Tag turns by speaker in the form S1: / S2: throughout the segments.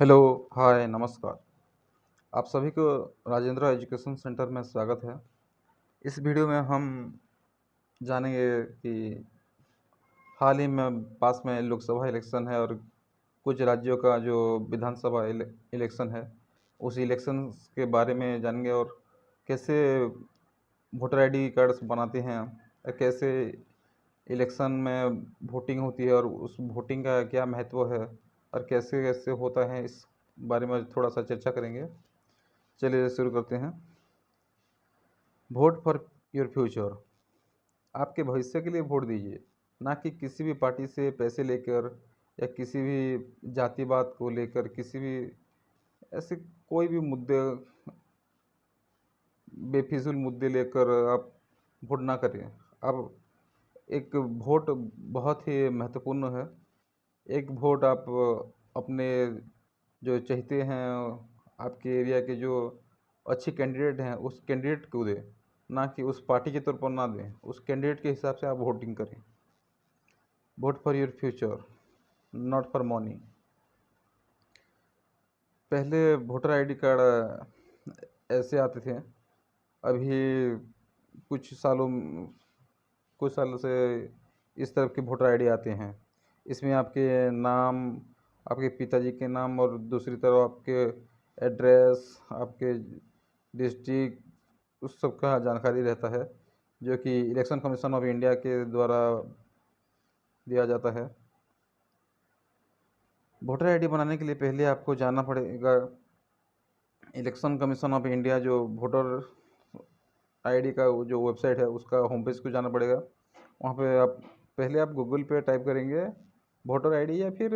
S1: Hello, हाय, नमस्कार। आप सभी को राजेंद्र एजुकेशन सेंटर में स्वागत है। इस वीडियो में हम जानेंगे कि हाल ही में पास में लोकसभा इलेक्शन है और कुछ राज्यों का जो विधानसभा इलेक्शन है, उस इलेक्शन के बारे में जानेंगे और कैसे वोटर आईडी कार्ड्स बनाते हैं और कैसे इलेक्शन में वोटिंग होती है और उस वोटिंग का क्या महत्व है और कैसे कैसे होता है, इस बारे में थोड़ा सा चर्चा करेंगे। चलिए शुरू करते हैं। Vote for your future. आपके भविष्य के लिए वोट दीजिए, ना कि किसी भी पार्टी से पैसे लेकर या किसी भी जातिवाद को लेकर, किसी भी ऐसे कोई भी मुद्दे, बेफिजूल मुद्दे लेकर आप वोट ना करें। अब एक वोट बहुत ही महत्वपूर्ण है। एक वोट आप अपने जो चाहते हैं, आपके एरिया के जो अच्छे कैंडिडेट हैं उस कैंडिडेट को दें, ना कि उस पार्टी के तौर पर ना दें। उस कैंडिडेट के हिसाब से आप वोटिंग करें। Vote for your future, not for money. पहले वोटर आईडी कार्ड ऐसे आते थे। अभी कुछ सालों कुछ सालों से इस तरह के वोटर आईडी आते हैं। इसमें आपके नाम, आपके पिताजी के नाम और दूसरी तरफ आपके एड्रेस, आपके डिस्ट्रिक्ट, उस सब का जानकारी रहता है, जो कि इलेक्शन कमीशन ऑफ इंडिया के द्वारा दिया जाता है। वोटर आईडी बनाने के लिए पहले आपको जाना पड़ेगा इलेक्शन कमीशन ऑफ इंडिया जो वोटर आईडी का जो वेबसाइट है उसका होम पेज को जाना पड़ेगा। वहाँ पे आप गूगल पे टाइप करेंगे वोटर आईडी, या फिर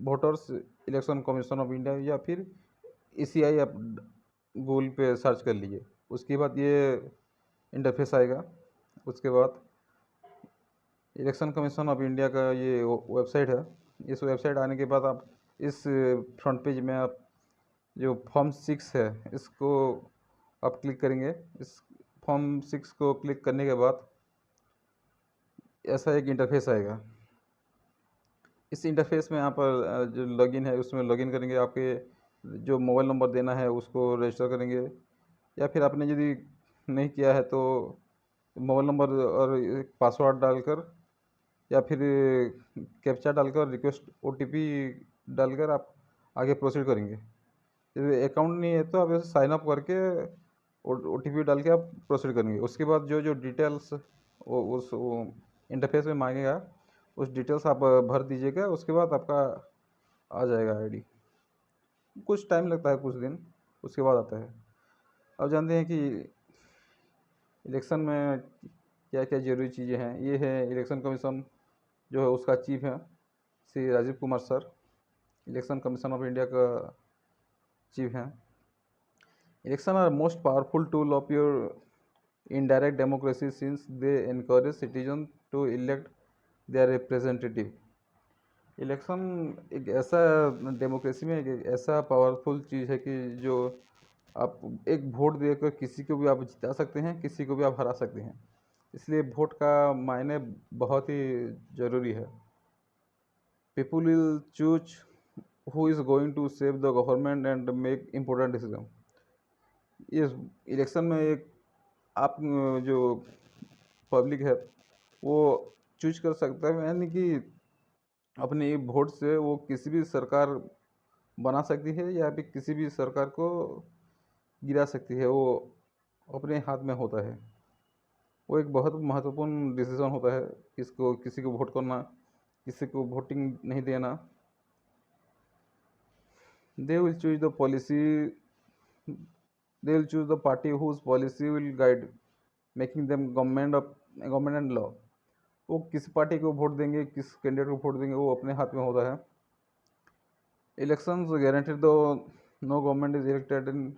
S1: voters election commission of India, या फिर ईसीआई आप गूगल पे सर्च कर लीजिए। उसके बाद ये इंटरफेस आएगा। उसके बाद इलेक्शन कमीशन ऑफ इंडिया का ये वेबसाइट है। इस वेबसाइट आने के बाद आप इस फ्रंट पेज में आप जो फॉर्म 6 है इसको आप क्लिक करेंगे। इस फॉर्म 6 को क्लिक करने के बाद ऐसा एक इंटरफेस आएगा। इस इंटरफेस में यहाँ पर जो लॉगिन है उसमें लॉगिन करेंगे। आपके जो मोबाइल नंबर देना है उसको रजिस्टर करेंगे, या फिर आपने यदि नहीं किया है तो मोबाइल नंबर और पासवर्ड डालकर, या फिर कैप्चा डालकर, रिक्वेस्ट ओटीपी डालकर आप आगे प्रोसीड करेंगे। यदि अकाउंट नहीं है तो आप ऐसे साइन अप करके ओटीपी डाल के आप प्रोसीड करेंगे। उसके बाद जो जो डिटेल्स उस इंटरफेस में मांगेगा उस डिटेल्स आप भर दीजिएगा। उसके बाद आपका आ जाएगा आईडी। कुछ टाइम लगता है, कुछ दिन, उसके बाद आता है। अब जानते हैं कि इलेक्शन में क्या क्या ज़रूरी चीज़ें हैं। ये है इलेक्शन कमीशन जो है उसका चीफ है Shri Rajiv Kumar sir, election commission of India का चीफ हैं। Election are most powerful tool of your indirect democracy since they encourage citizen to elect their representative. Election एक ऐसा डेमोक्रेसी में एक ऐसा पावरफुल चीज़ है कि जो आप एक वोट देकर किसी को भी आप जिता सकते हैं, किसी को भी आप हरा सकते हैं। इसलिए वोट का मायने बहुत ही ज़रूरी है। People will choose who is going to save the government and make important decision। इस इलेक्शन में एक आप जो पब्लिक है वो चूज कर सकता है, यानी कि अपने वोट से वो किसी भी सरकार बना सकती है या फिर किसी भी सरकार को गिरा सकती है। वो अपने हाथ में होता है। वो एक बहुत महत्वपूर्ण डिसीजन होता है, किसको किसी को वोट करना, किसी को वोटिंग नहीं देना। They will choose the policy they will choose the party whose policy will guide making them government and law। वो किस पार्टी को वोट देंगे, किस कैंडिडेट को वोट देंगे, वो अपने हाथ में होता है। इलेक्शंस गारंटेड दो नो गवर्नमेंट इज इलेक्टेड इन।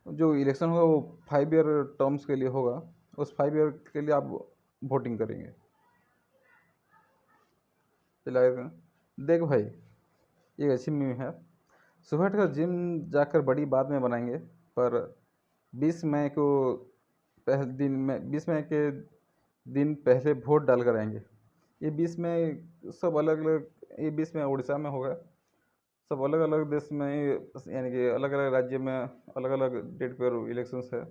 S1: जो इलेक्शन होगा वो 5 ईयर टर्म्स के लिए होगा। उस 5 ईयर के लिए आप वोटिंग करेंगे। चलिए देख भाई, ये अच्छी मीम है। सुबह का जिम जाकर बड़ी बाद में बनाएंगे, पर 20 मई को पहले दिन में 20 मई के दिन पहले वोट डाल कर आएंगे। ये 20 मई सब अलग अलग, ये 20 मई उड़ीसा में होगा, सब अलग अलग देश में ही, यानी कि अलग अलग राज्य में अलग अलग डेट पर इलेक्शंस है।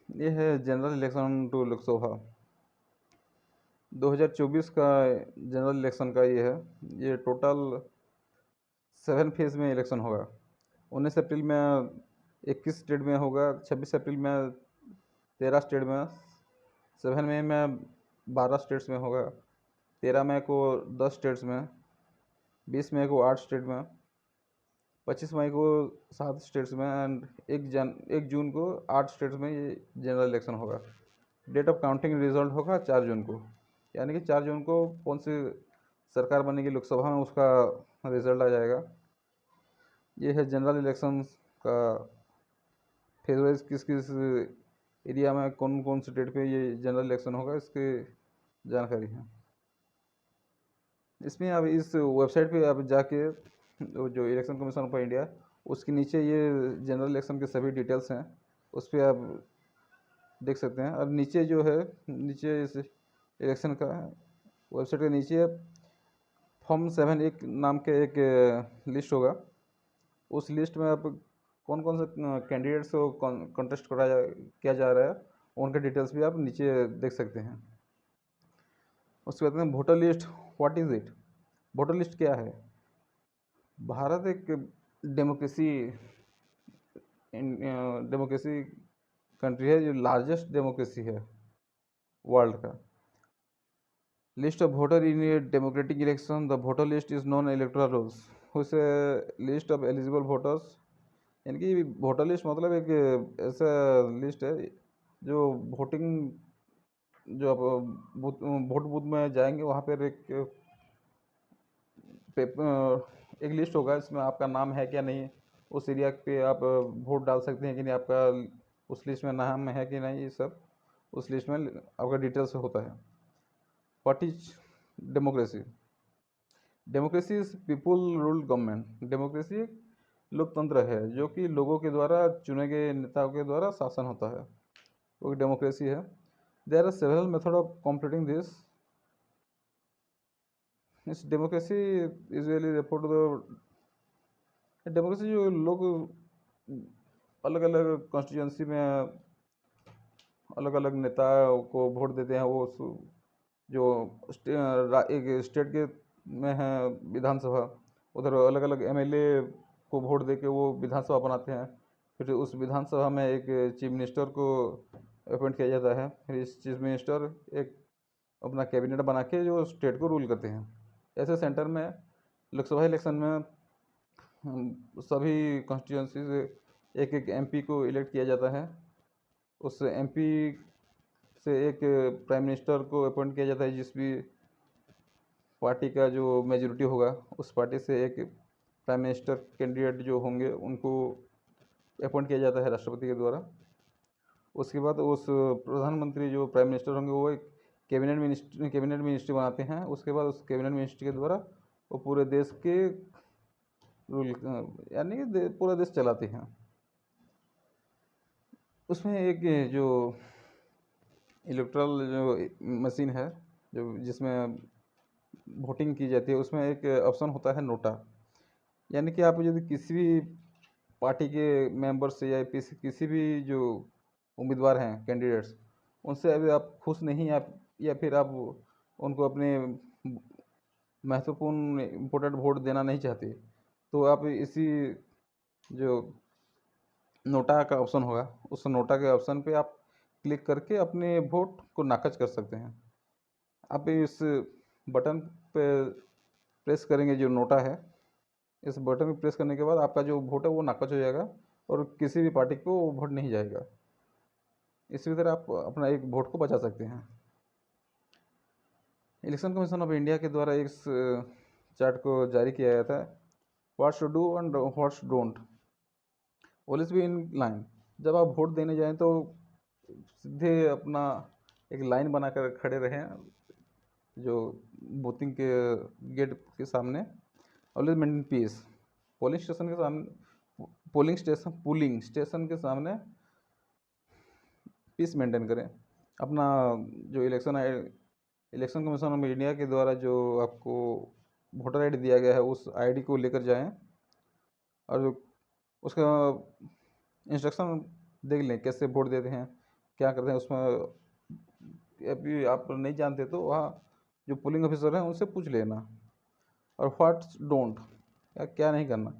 S1: ये है जनरल इलेक्शन टू लोकसभा 2024 का जनरल इलेक्शन का ये है। ये टोटल 7 फेज में इलेक्शन होगा। 19 अप्रैल में 21 स्टेट में होगा, 26 अप्रैल में 13 स्टेट में, 7 मई में 12 स्टेट्स में होगा, 13 मई को 10 स्टेट्स में, 20 मई को 8 स्टेट में, 25 मई को 7 स्टेट्स में एंड 1 जून को 8 स्टेट्स में ये जनरल इलेक्शन होगा। डेट ऑफ काउंटिंग रिजल्ट होगा 4 जून को, यानी कि 4 जून को कौन सी सरकार बनेगी लोकसभा में उसका रिजल्ट आ जाएगा। ये है जनरल इलेक्शन का फेज वाइज किस किस एरिया में कौन कौन से डेट पे ये जनरल इलेक्शन होगा, इसकी जानकारी है। इसमें आप इस वेबसाइट पे आप जाके जो इलेक्शन कमीशन ऑफ इंडिया, उसके नीचे ये जनरल इलेक्शन के सभी डिटेल्स हैं, उस पर आप देख सकते हैं। और नीचे जो है, नीचे इस इलेक्शन का वेबसाइट के नीचे फॉर्म 7 एक नाम के एक लिस्ट होगा। उस लिस्ट में आप कौन कौन से कैंडिडेट्स को कॉन्टेस्ट किया जा रहा है, उनके डिटेल्स भी आप नीचे देख सकते हैं। उसके बाद में voter list, what is it? Voter list क्या है? भारत एक डेमोक्रेसी कंट्री है, जो लार्जेस्ट डेमोक्रेसी है वर्ल्ड का। List of voter in a democratic election, the voter list is non electoral rules, उसे लिस्ट ऑफ एलिजिबल वोटर्स, यानी कि वोटर लिस्ट मतलब एक ऐसा लिस्ट है जो वोटिंग, जो आप वोट बूथ में जाएंगे वहाँ पर एक पेपर, एक लिस्ट होगा, इसमें आपका नाम है क्या नहीं, उस एरिया पे आप वोट डाल सकते हैं कि नहीं, आपका उस लिस्ट में नाम है कि नहीं, ये सब उस लिस्ट में आपका डिटेल्स होता है। What is democracy? Democracy is people ruled government. Democracy लोकतंत्र है जो कि लोगों के द्वारा चुने गए नेताओं के द्वारा शासन होता है, वो डेमोक्रेसी है। There are several method of completing this. इस democracy usually refer to the democracy, जो लोग अलग अलग कॉन्स्टिट्यूंसी में अलग अलग नेता को वोट देते हैं, वो जो एक स्टेट के में है विधानसभा, उधर अलग अलग एमएलए को वोट दे के वो विधानसभा बनाते हैं। फिर उस विधानसभा में एक चीफ मिनिस्टर को अपॉइंट किया जाता है। फिर इस चीफ मिनिस्टर एक अपना कैबिनेट बना के जो स्टेट को रूल करते हैं। ऐसे सेंटर में लोकसभा इलेक्शन में सभी कॉन्स्टिट्यूंसी से एक एक एमपी को इलेक्ट किया जाता है। उस एमपी से एक प्राइम मिनिस्टर को अपॉइंट किया जाता है, जिस भी पार्टी का जो मेजोरिटी होगा उस पार्टी से एक प्राइम मिनिस्टर कैंडिडेट जो होंगे उनको अपॉइंट किया जाता है राष्ट्रपति के द्वारा। उसके बाद उस प्रधानमंत्री जो प्राइम मिनिस्टर होंगे वो एक कैबिनेट मिनिस्ट्री बनाते हैं। उसके बाद उस कैबिनेट मिनिस्ट्री के द्वारा वो पूरे देश के रूल, यानी कि पूरा देश चलाते हैं। उसमें एक जो इलेक्ट्रल जो मशीन है, जो जिसमें वोटिंग की जाती है, उसमें एक ऑप्शन होता है नोटा, यानी कि आप यदि किसी भी पार्टी के मेंबर से या किसी भी जो उम्मीदवार हैं कैंडिडेट्स, उनसे अभी आप खुश नहीं, आप या फिर आप उनको अपने महत्वपूर्ण इम्पोर्टेंट वोट देना नहीं चाहते, तो आप इसी जो नोटा का ऑप्शन होगा, उस नोटा के ऑप्शन पे आप क्लिक करके अपने वोट को नाकच कर सकते हैं। आप इस बटन पे प्रेस करेंगे जो नोटा है, इस बटन पे प्रेस करने के बाद आपका जो वोट है वो नाकच हो जाएगा और किसी भी पार्टी को वोट नहीं जाएगा। इसी तरह आप अपना एक वोट को बचा सकते हैं। इलेक्शन कमीशन ऑफ इंडिया के द्वारा इस चार्ट को जारी किया गया था। What should do and what don't, always be in line. जब आप वोट देने जाएं तो सीधे अपना एक लाइन बनाकर खड़े रहें जो वोटिंग के गेट के सामने। Always maintain piece. Polling station के सामने पीस मेंटेन करें। अपना जो इलेक्शन कमीशन ऑफ इंडिया के द्वारा जो आपको वोटर आईडी दिया गया है उस आईडी को लेकर जाएं और उसका इंस्ट्रक्शन देख लें, कैसे वोट देते हैं, क्या करते हैं उसमें। अभी आप नहीं जानते तो वहाँ जो पोलिंग ऑफिसर हैं उनसे पूछ लेना। और व्हाट डोंट, क्या नहीं करना।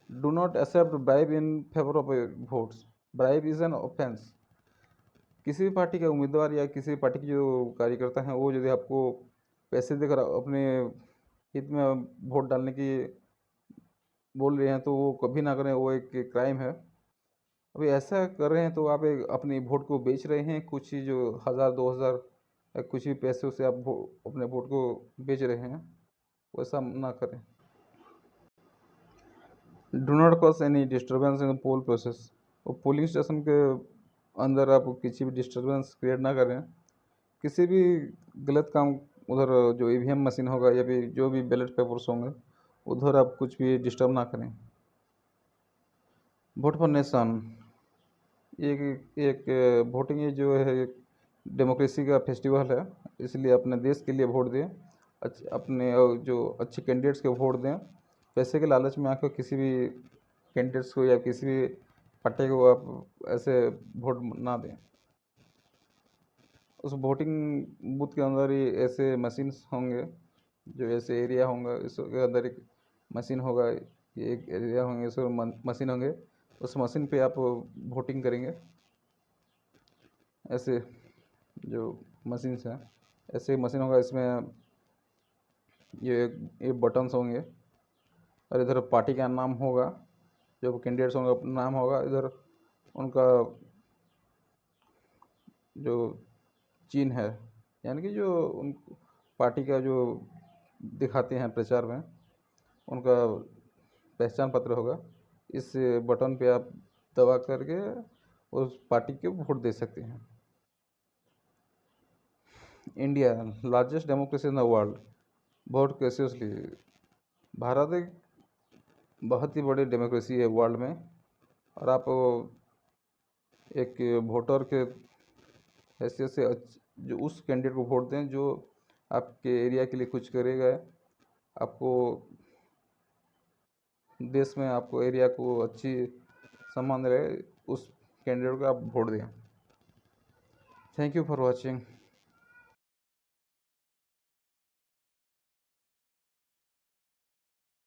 S1: Do not accept bribe in favour of votes, bribe is an offence. किसी भी पार्टी का उम्मीदवार या किसी भी पार्टी के जो कार्यकर्ता हैं वो यदि आपको पैसे देकर अपने हित में वोट डालने की बोल रहे हैं तो वो कभी ना करें, वो एक क्राइम है। अभी ऐसा कर रहे हैं तो आप एक अपनी वोट को बेच रहे हैं, कुछ ही जो 1000 2000 या कुछ भी पैसों से आप अपने वोट को बेच रहे हैं, वैसा ना करें। Do not cause any disturbance in the poll process, और पोलिंग स्टेशन के अंदर आप किसी भी डिस्टर्बेंस क्रिएट ना करें, किसी भी गलत काम उधर जो ईवीएम मशीन होगा या फिर जो भी बैलेट पेपर्स होंगे उधर आप कुछ भी डिस्टर्ब ना करें। वोट फॉर नेशन, एक एक वोटिंग ये जो है एक डेमोक्रेसी का फेस्टिवल है, इसलिए अपने देश के लिए वोट दें, अपने जो अच्छे कैंडिडेट्स को वोट दें। पैसे के लालच में आकर किसी भी कैंडिडेट्स को या किसी भी पार्टी को आप ऐसे वोट ना दें। उस वोटिंग बूथ के अंदर ही ऐसे मशीन्स होंगे, जो ऐसे एरिया होंगे, इसके अंदर एक मशीन होगा, ये एक एरिया होंगे, इसमें मशीन होंगे, उस मशीन पे आप वोटिंग करेंगे। ऐसे जो मशीन्स हैं, ऐसे मशीन होगा, इसमें ये बटन्स होंगे और इधर पार्टी का नाम होगा, जो कैंडिडेट्स होंगे अपना नाम होगा, इधर उनका जो चिन्ह है, यानी कि जो उन पार्टी का जो दिखाते हैं प्रचार में, उनका पहचान पत्र होगा। इस बटन पे आप दबा करके उस पार्टी के वोट दे सकते हैं। India largest democracy in the world, vote कैसियसली। भारत एक बहुत ही बड़ी डेमोक्रेसी है वर्ल्ड में, और आप एक वोटर के हैसियत से जो उस कैंडिडेट को वोट दें जो आपके एरिया के लिए कुछ करेगा, आपको देश में आपको एरिया को अच्छी सम्मान रहे, उस कैंडिडेट को आप वोट दें। Thank you for watching.